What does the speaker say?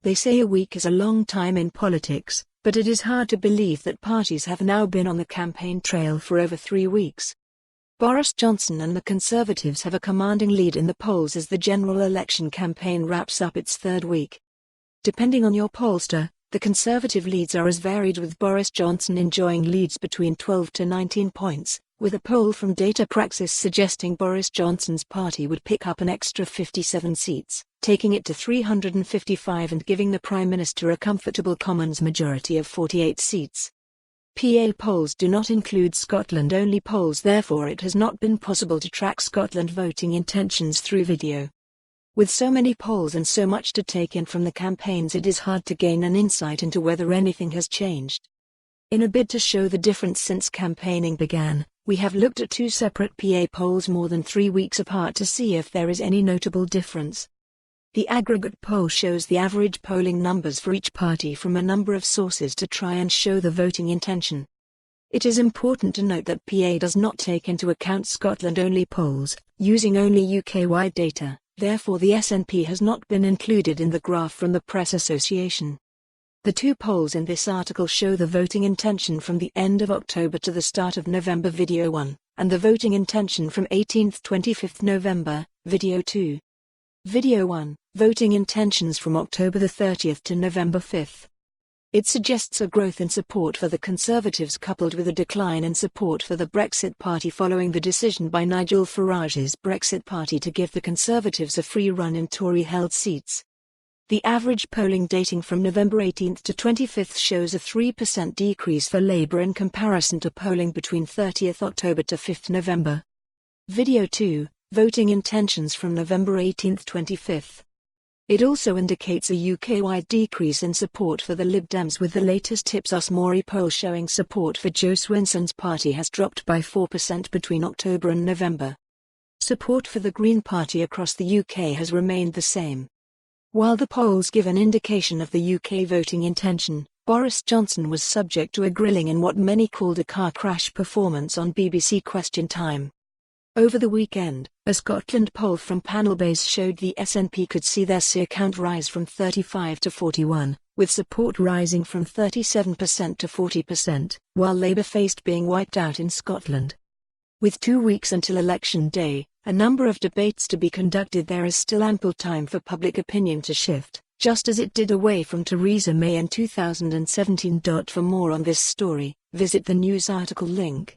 They say a week is a long time in politics, but it is hard to believe that parties have now been on the campaign trail for over 3 weeks. Boris Johnson and the Conservatives have a commanding lead in the polls as the general election campaign wraps up its third week. Depending on your pollster, the Conservative leads are as varied, with Boris Johnson enjoying leads between 12 to 19 points, with a poll from Datapraxis suggesting Boris Johnson's party would pick up an extra 57 seats, taking it to 355 and giving the Prime Minister a comfortable Commons majority of 48 seats. PA polls do not include Scotland-only polls, therefore it has not been possible to track Scotland voting intentions through video. With so many polls and so much to take in from the campaigns, it is hard to gain an insight into whether anything has changed. In a bid to show the difference since campaigning began, we have looked at 2 separate PA polls more than 3 weeks apart to see if there is any notable difference. The aggregate poll shows the average polling numbers for each party from a number of sources to try and show the voting intention. It is important to note that PA does not take into account Scotland-only polls, using only UK-wide data, therefore the SNP has not been included in the graph from the Press Association. The 2 polls in this article show the voting intention from the end of October to the start of November, Video 1, and the voting intention from 18th-25th November, Video 2. Video 1, Voting Intentions from October 30th to November 5th. It suggests a growth in support for the Conservatives coupled with a decline in support for the Brexit Party following the decision by Nigel Farage's Brexit Party to give the Conservatives a free run in Tory-held seats. The average polling dating from November 18th to 25th shows a 3% decrease for Labour in comparison to polling between 30th October to 5th November. Video 2, Voting Intentions from November 18th-25th. It also indicates a UK-wide decrease in support for the Lib Dems, with the latest Ipsos Mori poll showing support for Jo Swinson's party has dropped by 4% between October and November. Support for the Green Party across the UK has remained the same. While the polls give an indication of the UK voting intention, Boris Johnson was subject to a grilling in what many called a car crash performance on BBC Question Time. Over the weekend, a Scotland poll from Panelbase showed the SNP could see their SEER count rise from 35 to 41, with support rising from 37% to 40%, while Labour faced being wiped out in Scotland. With 2 weeks until election day, a number of debates to be conducted, there is still ample time for public opinion to shift, just as it did away from Theresa May in 2017. For more on this story, visit the news article link.